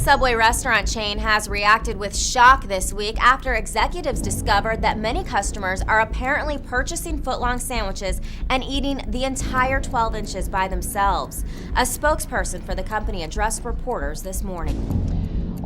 Subway restaurant chain has reacted with shock this week after executives discovered that many customers are apparently purchasing footlong sandwiches and eating the entire 12 inches by themselves. A spokesperson for the company addressed reporters this morning.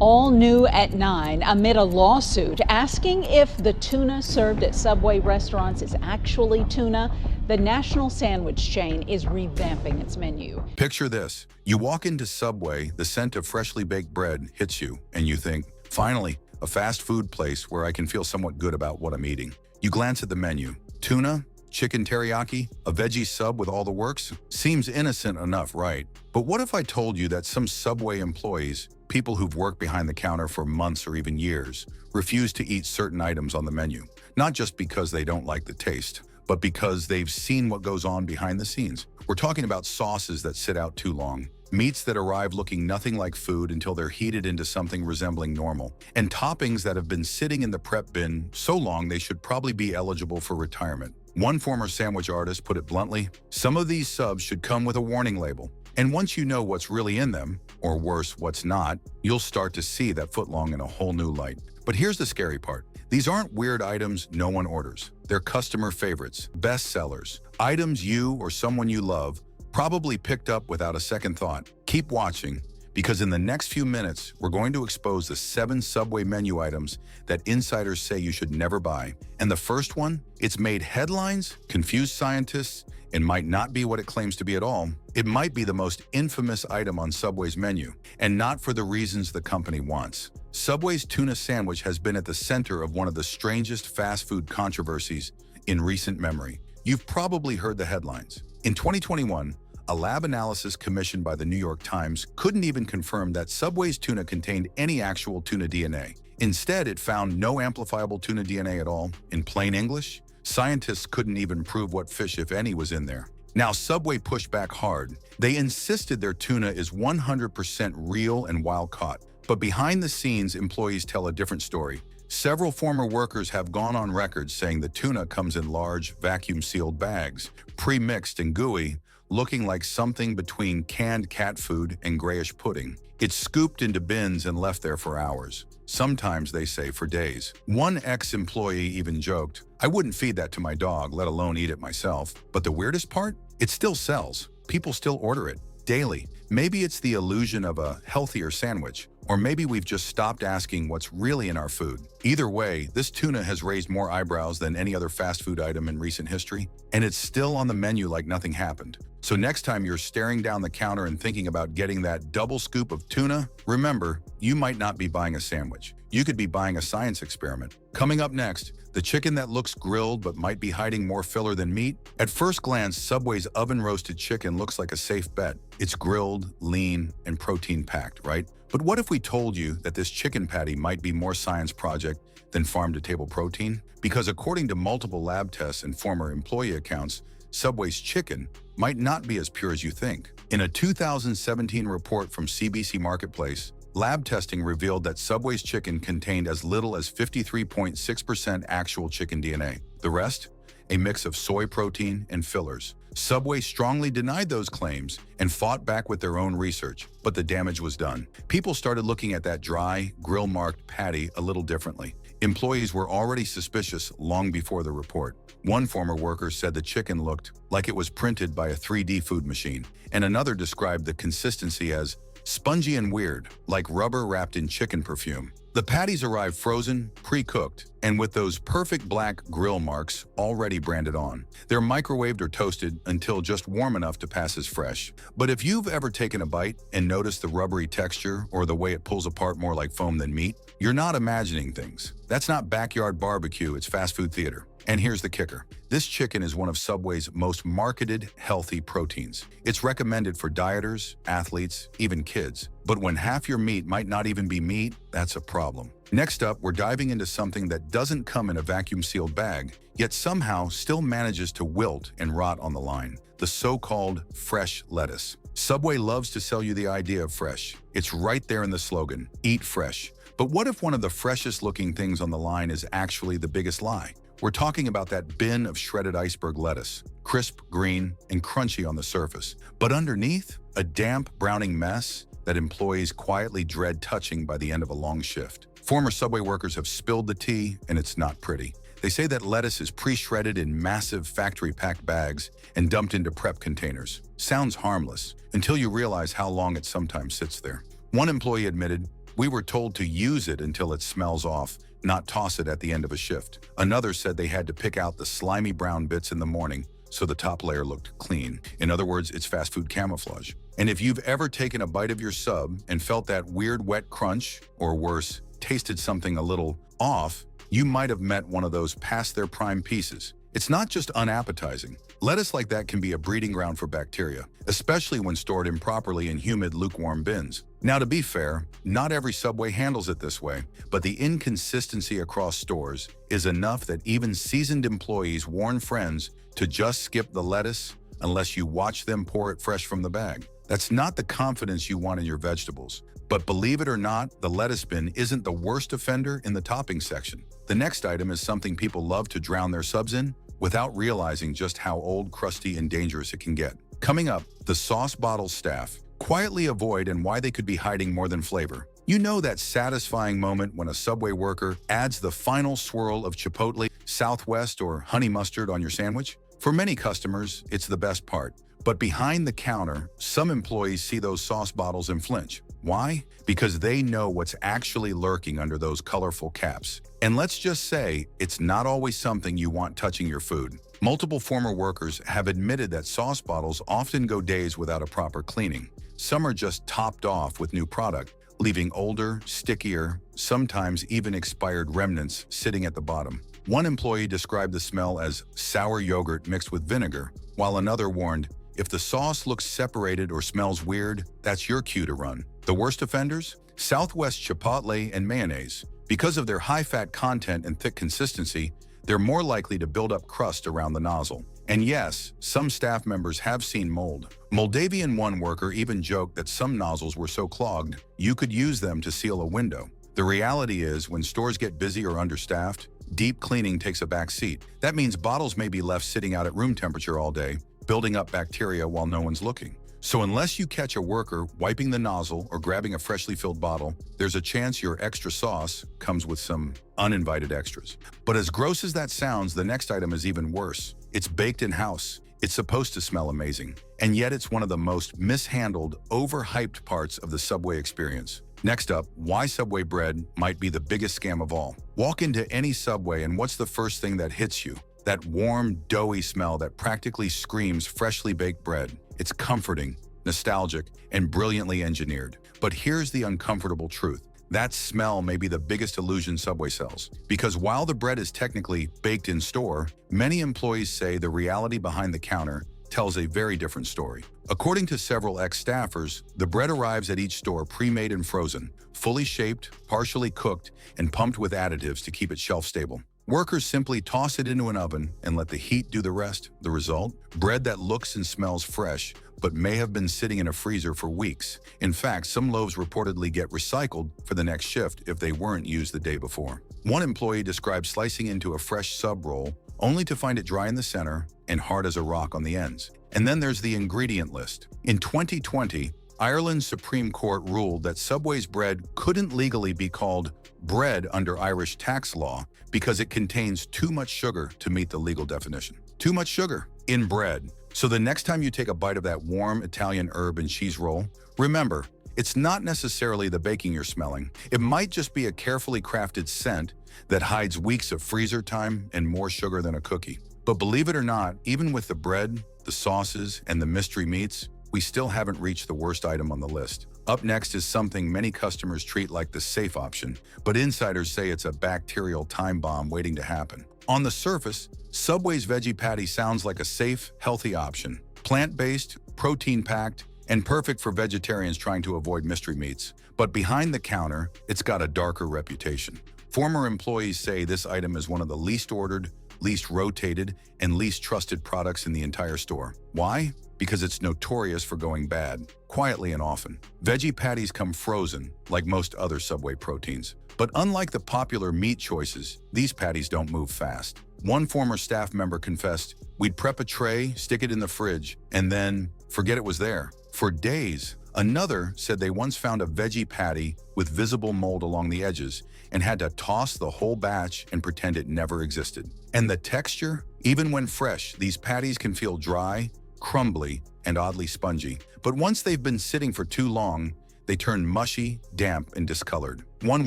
All new at 9 amid a lawsuit asking if the tuna served at Subway restaurants is actually tuna. The national sandwich chain is revamping its menu. Picture this. You walk into Subway, the scent of freshly baked bread hits you, and you think, finally, a fast food place where I can feel somewhat good about what I'm eating. You glance at the menu. Tuna, chicken teriyaki, a veggie sub with all the works? Seems innocent enough, right? But what if I told you that some Subway employees, people who've worked behind the counter for months or even years, refuse to eat certain items on the menu? Not just because they don't like the taste, but because they've seen what goes on behind the scenes. We're talking about sauces that sit out too long, meats that arrive looking nothing like food until they're heated into something resembling normal, and toppings that have been sitting in the prep bin so long they should probably be eligible for retirement. One former sandwich artist put it bluntly, some of these subs should come with a warning label. And once you know what's really in them, or worse, what's not, you'll start to see that footlong in a whole new light. But here's the scary part. These aren't weird items no one orders. They're customer favorites, best sellers, items you or someone you love probably picked up without a second thought. Keep watching, because in the next few minutes, we're going to expose the 7 Subway menu items that insiders say you should never buy. And the first one, it's made headlines, confused scientists, and might not be what it claims to be at all. It might be the most infamous item on Subway's menu, and not for the reasons the company wants. Subway's tuna sandwich has been at the center of one of the strangest fast food controversies in recent memory. You've probably heard the headlines. In 2021, a lab analysis commissioned by the New York Times couldn't even confirm that Subway's tuna contained any actual tuna DNA. Instead, it found no amplifiable tuna DNA at all. In plain English, scientists couldn't even prove what fish, if any, was in there. Now, Subway pushed back hard. They insisted their tuna is 100% real and wild-caught. But behind the scenes, employees tell a different story. Several former workers have gone on record saying the tuna comes in large, vacuum-sealed bags, pre-mixed and gooey, looking like something between canned cat food and grayish pudding. It's scooped into bins and left there for hours. Sometimes, they say, for days. One ex-employee even joked, "I wouldn't feed that to my dog, let alone eat it myself." But the weirdest part? It still sells. People still order it daily. Maybe it's the illusion of a healthier sandwich, or maybe we've just stopped asking what's really in our food. Either way, this tuna has raised more eyebrows than any other fast food item in recent history, and it's still on the menu like nothing happened. So next time you're staring down the counter and thinking about getting that double scoop of tuna, remember, you might not be buying a sandwich. You could be buying a science experiment. Coming up next, the chicken that looks grilled but might be hiding more filler than meat. At first glance, Subway's oven-roasted chicken looks like a safe bet. It's grilled, lean, and protein-packed, right? But what if we told you that this chicken patty might be more science project than farm-to-table protein? Because according to multiple lab tests and former employee accounts, Subway's chicken might not be as pure as you think. In a 2017 report from CBC Marketplace, lab testing revealed that Subway's chicken contained as little as 53.6% actual chicken DNA. The rest? A mix of soy protein and fillers. Subway strongly denied those claims and fought back with their own research, but the damage was done. People started looking at that dry, grill-marked patty a little differently. Employees were already suspicious long before the report. One former worker said the chicken looked like it was printed by a 3D food machine, and another described the consistency as spongy and weird, like rubber wrapped in chicken perfume. The patties arrived frozen, pre-cooked, and with those perfect black grill marks already branded on. They're microwaved or toasted until just warm enough to pass as fresh. But if you've ever taken a bite and noticed the rubbery texture or the way it pulls apart more like foam than meat, you're not imagining things. That's not backyard barbecue, it's fast food theater. And here's the kicker. This chicken is one of Subway's most marketed healthy proteins. It's recommended for dieters, athletes, even kids. But when half your meat might not even be meat, that's a problem. Next up, we're diving into something that doesn't come in a vacuum-sealed bag, yet somehow still manages to wilt and rot on the line. The so-called fresh lettuce. Subway loves to sell you the idea of fresh. It's right there in the slogan, eat fresh. But what if one of the freshest looking things on the line is actually the biggest lie? We're talking about that bin of shredded iceberg lettuce, crisp, green, and crunchy on the surface. But underneath, a damp, browning mess, that employees quietly dread touching by the end of a long shift. Former Subway workers have spilled the tea, and it's not pretty. They say that lettuce is pre-shredded in massive factory-packed bags and dumped into prep containers. Sounds harmless, until you realize how long it sometimes sits there. One employee admitted, "We were told to use it until it smells off, not toss it at the end of a shift." Another said they had to pick out the slimy brown bits in the morning so the top layer looked clean. In other words, it's fast food camouflage. And if you've ever taken a bite of your sub and felt that weird wet crunch, or worse, tasted something a little off, you might have met one of those past their prime pieces. It's not just unappetizing. Lettuce like that can be a breeding ground for bacteria, especially when stored improperly in humid, lukewarm bins. Now, to be fair, not every Subway handles it this way, but the inconsistency across stores is enough that even seasoned employees warn friends to just skip the lettuce unless you watch them pour it fresh from the bag. That's not the confidence you want in your vegetables. But believe it or not, the lettuce bin isn't the worst offender in the topping section. The next item is something people love to drown their subs in without realizing just how old, crusty, and dangerous it can get. Coming up, the sauce bottle staff. Quietly avoid and why they could be hiding more than flavor. You know that satisfying moment when a Subway worker adds the final swirl of Chipotle, Southwest, or honey mustard on your sandwich? For many customers, it's the best part. But behind the counter, some employees see those sauce bottles and flinch. Why? Because they know what's actually lurking under those colorful caps. And let's just say, it's not always something you want touching your food. Multiple former workers have admitted that sauce bottles often go days without a proper cleaning. Some are just topped off with new product, leaving older, stickier, sometimes even expired remnants sitting at the bottom. One employee described the smell as sour yogurt mixed with vinegar, while another warned, "If the sauce looks separated or smells weird, that's your cue to run." The worst offenders? Southwest Chipotle and mayonnaise. Because of their high-fat content and thick consistency, they're more likely to build up crust around the nozzle. And yes, some staff members have seen mold. Moldavian one worker even joked that some nozzles were so clogged, you could use them to seal a window. The reality is, when stores get busy or understaffed, deep cleaning takes a back seat. That means bottles may be left sitting out at room temperature all day, building up bacteria while no one's looking. So unless you catch a worker wiping the nozzle or grabbing a freshly filled bottle, there's a chance your extra sauce comes with some uninvited extras. But as gross as that sounds, the next item is even worse. It's baked in-house. It's supposed to smell amazing. And yet it's one of the most mishandled, overhyped parts of the Subway experience. Next up, why Subway bread might be the biggest scam of all. Walk into any Subway and what's the first thing that hits you? That warm, doughy smell that practically screams freshly baked bread. It's comforting, nostalgic, and brilliantly engineered. But here's the uncomfortable truth. That smell may be the biggest illusion Subway sells. Because while the bread is technically baked in store, many employees say the reality behind the counter tells a very different story. According to several ex-staffers, the bread arrives at each store pre-made and frozen, fully shaped, partially cooked, and pumped with additives to keep it shelf-stable. Workers simply toss it into an oven and let the heat do the rest. The result? Bread that looks and smells fresh, but may have been sitting in a freezer for weeks. In fact, some loaves reportedly get recycled for the next shift if they weren't used the day before. One employee described slicing into a fresh sub roll, only to find it dry in the center and hard as a rock on the ends. And then there's the ingredient list. In 2020, Ireland's Supreme Court ruled that Subway's bread couldn't legally be called bread under Irish tax law because it contains too much sugar to meet the legal definition. Too much sugar in bread. So the next time you take a bite of that warm Italian herb and cheese roll, remember, it's not necessarily the baking you're smelling. It might just be a carefully crafted scent that hides weeks of freezer time and more sugar than a cookie. But believe it or not, even with the bread, the sauces, and the mystery meats, we still haven't reached the worst item on the list. Up next is something many customers treat like the safe option, but insiders say it's a bacterial time bomb waiting to happen. On the surface, Subway's veggie patty sounds like a safe, healthy option. Plant-based, protein-packed, and perfect for vegetarians trying to avoid mystery meats. But behind the counter, it's got a darker reputation. Former employees say this item is one of the least ordered, least rotated, and least trusted products in the entire store. Why? Because it's notorious for going bad, quietly and often. Veggie patties come frozen, like most other Subway proteins. But unlike the popular meat choices, these patties don't move fast. One former staff member confessed, "We'd prep a tray, stick it in the fridge, and then forget it was there. For days, Another said they once found a veggie patty with visible mold along the edges and had to toss the whole batch and pretend it never existed. And the texture? Even when fresh, these patties can feel dry, crumbly, and oddly spongy. But once they've been sitting for too long, they turn mushy, damp, and discolored. One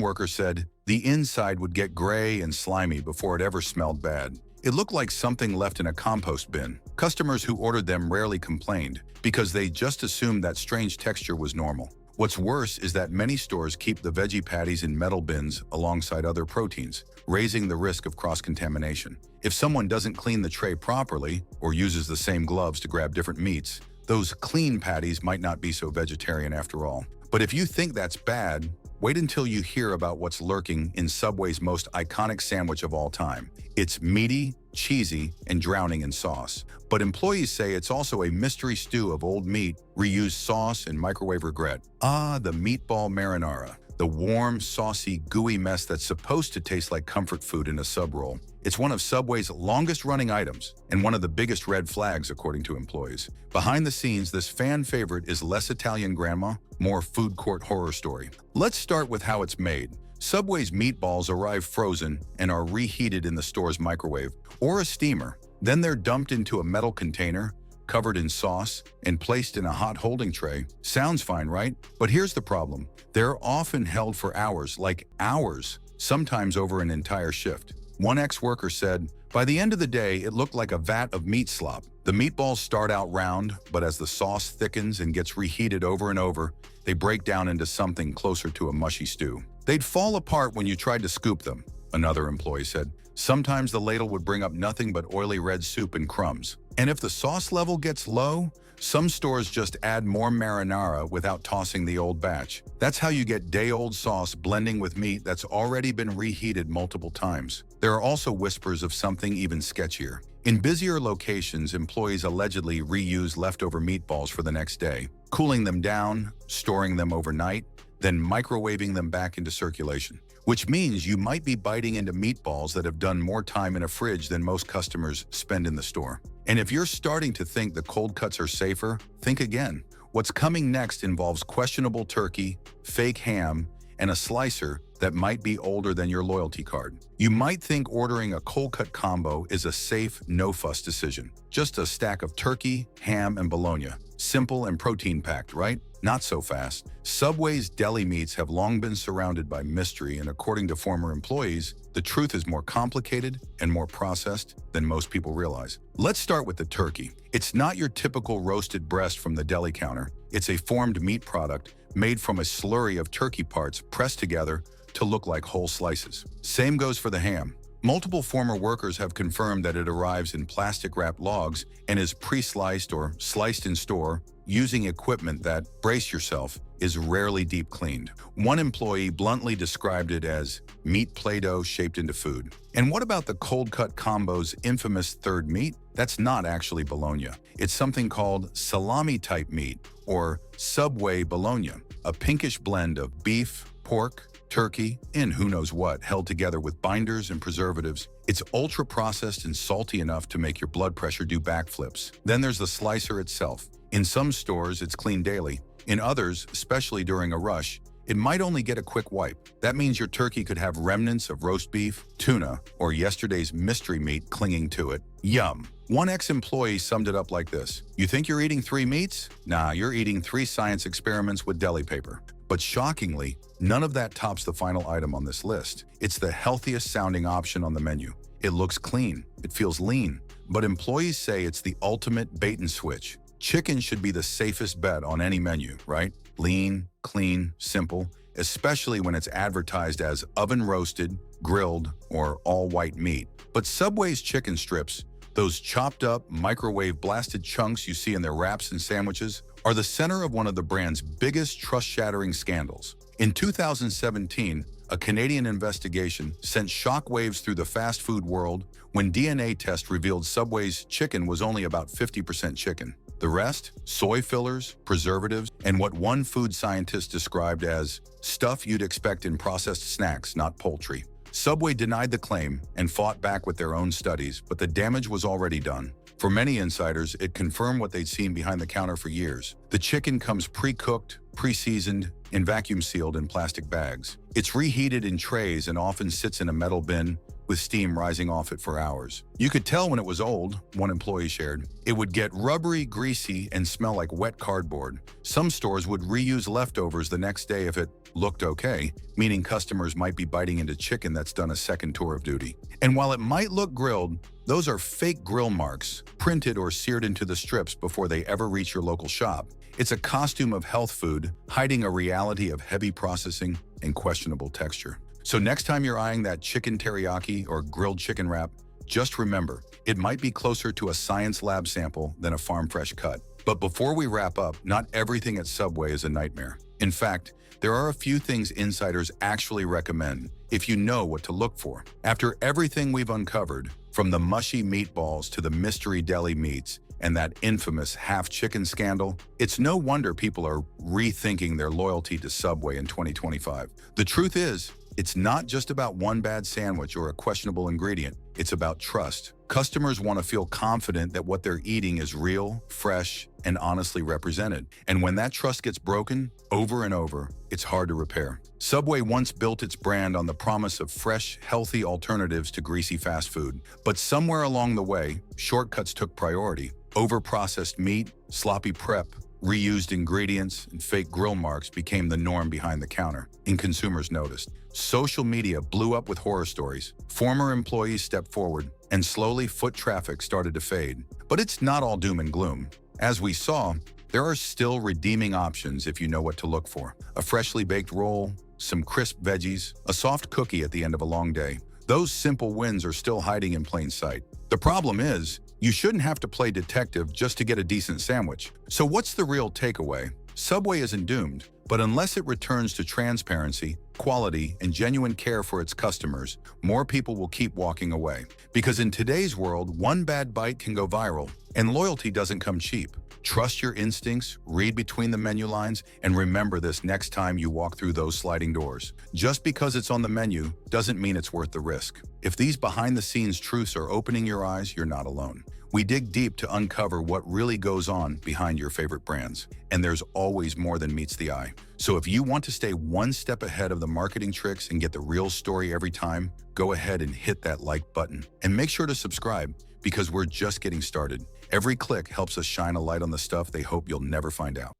worker said the inside would get gray and slimy before it ever smelled bad. It looked like something left in a compost bin. Customers who ordered them rarely complained because they just assumed that strange texture was normal. What's worse is that many stores keep the veggie patties in metal bins alongside other proteins, raising the risk of cross-contamination. If someone doesn't clean the tray properly or uses the same gloves to grab different meats, those clean patties might not be so vegetarian after all. But if you think that's bad, wait until you hear about what's lurking in Subway's most iconic sandwich of all time. It's meaty, cheesy, and drowning in sauce. But employees say it's also a mystery stew of old meat, reused sauce, and microwave regret. Ah, the meatball marinara. The warm, saucy, gooey mess that's supposed to taste like comfort food in a sub roll. It's one of Subway's longest-running items and one of the biggest red flags, according to employees. Behind the scenes, this fan favorite is less Italian grandma, more food court horror story. Let's start with how it's made. Subway's meatballs arrive frozen and are reheated in the store's microwave or a steamer. Then they're dumped into a metal container, covered in sauce, and placed in a hot holding tray. Sounds fine, right? But here's the problem. They're often held for hours, like hours, sometimes over an entire shift. One ex-worker said, "By the end of the day, it looked like a vat of meat slop. The meatballs start out round, but as the sauce thickens and gets reheated over and over, they break down into something closer to a mushy stew. They'd fall apart when you tried to scoop them," another employee said. "Sometimes the ladle would bring up nothing but oily red soup and crumbs. And if the sauce level gets low, some stores just add more marinara without tossing the old batch. That's how you get day-old sauce blending with meat that's already been reheated multiple times." There are also whispers of something even sketchier. In busier locations, employees allegedly reuse leftover meatballs for the next day, cooling them down, storing them overnight, then microwaving them back into circulation. Which means you might be biting into meatballs that have done more time in a fridge than most customers spend in the store. And if you're starting to think the cold cuts are safer, think again. What's coming next involves questionable turkey, fake ham, and a slicer that might be older than your loyalty card. You might think ordering a cold cut combo is a safe, no-fuss decision. Just a stack of turkey, ham, and bologna. Simple and protein-packed, right? Not so fast. Subway's deli meats have long been surrounded by mystery, and according to former employees, the truth is more complicated and more processed than most people realize. Let's start with the turkey. It's not your typical roasted breast from the deli counter. It's a formed meat product made from a slurry of turkey parts pressed together to look like whole slices. Same goes for the ham. Multiple former workers have confirmed that it arrives in plastic-wrapped logs and is pre-sliced or sliced in store using equipment that, brace yourself, is rarely deep cleaned. One employee bluntly described it as meat Play-Doh shaped into food. And what about the cold cut combo's infamous third meat? That's not actually bologna. It's something called salami-type meat, or Subway bologna, a pinkish blend of beef, pork, turkey, and who knows what, held together with binders and preservatives. It's ultra-processed and salty enough to make your blood pressure do backflips. Then there's the slicer itself. In some stores, it's cleaned daily. In others, especially during a rush, it might only get a quick wipe. That means your turkey could have remnants of roast beef, tuna, or yesterday's mystery meat clinging to it. Yum. One ex-employee summed it up like this: "You think you're eating 3 meats? Nah, you're eating 3 science experiments with deli paper." But shockingly, none of that tops the final item on this list. It's the healthiest sounding option on the menu. It looks clean, it feels lean, but employees say it's the ultimate bait and switch. Chicken should be the safest bet on any menu, right? Lean, clean, simple, especially when it's advertised as oven-roasted, grilled, or all-white meat. But Subway's chicken strips, those chopped up, microwave-blasted chunks you see in their wraps and sandwiches, are the center of one of the brand's biggest trust-shattering scandals. In 2017, a Canadian investigation sent shockwaves through the fast food world when DNA tests revealed Subway's chicken was only about 50% chicken. The rest? Soy fillers, preservatives, and what one food scientist described as stuff you'd expect in processed snacks, not poultry. Subway denied the claim and fought back with their own studies, but the damage was already done. For many insiders, it confirmed what they'd seen behind the counter for years. The chicken comes pre-cooked, pre-seasoned, and vacuum-sealed in plastic bags. It's reheated in trays and often sits in a metal bin with steam rising off it for hours. You could tell when it was old, one employee shared. It would get rubbery, greasy, and smell like wet cardboard. Some stores would reuse leftovers the next day if it looked okay, meaning customers might be biting into chicken that's done a second tour of duty. And while it might look grilled, those are fake grill marks, printed or seared into the strips before they ever reach your local shop. It's a costume of health food, hiding a reality of heavy processing and questionable texture. So next time you're eyeing that chicken teriyaki or grilled chicken wrap, just remember, it might be closer to a science lab sample than a farm-fresh cut. But before we wrap up, not everything at Subway is a nightmare. In fact, there are a few things insiders actually recommend if you know what to look for. After everything we've uncovered, from the mushy meatballs to the mystery deli meats and that infamous half-chicken scandal, it's no wonder people are rethinking their loyalty to Subway in 2025. The truth is, it's not just about one bad sandwich or a questionable ingredient. It's about trust. Customers want to feel confident that what they're eating is real, fresh, and honestly represented. And when that trust gets broken over and over, it's hard to repair. Subway once built its brand on the promise of fresh, healthy alternatives to greasy fast food. But somewhere along the way, shortcuts took priority. Overprocessed meat, sloppy prep, reused ingredients, and fake grill marks became the norm behind the counter, and consumers noticed. Social media blew up with horror stories. Former employees stepped forward, and slowly foot traffic started to fade. But it's not all doom and gloom. As we saw, there are still redeeming options if you know what to look for. A freshly baked roll, some crisp veggies, a soft cookie at the end of a long day. Those simple wins are still hiding in plain sight. The problem is, you shouldn't have to play detective just to get a decent sandwich. So what's the real takeaway? Subway isn't doomed, but unless it returns to transparency, quality, and genuine care for its customers, more people will keep walking away. Because in today's world, one bad bite can go viral, and loyalty doesn't come cheap. Trust your instincts, read between the menu lines, and remember this next time you walk through those sliding doors. Just because it's on the menu doesn't mean it's worth the risk. If these behind-the-scenes truths are opening your eyes, you're not alone. We dig deep to uncover what really goes on behind your favorite brands, and there's always more than meets the eye. So if you want to stay one step ahead of the marketing tricks and get the real story every time, go ahead and hit that like button. And make sure to subscribe, because we're just getting started. Every click helps us shine a light on the stuff they hope you'll never find out.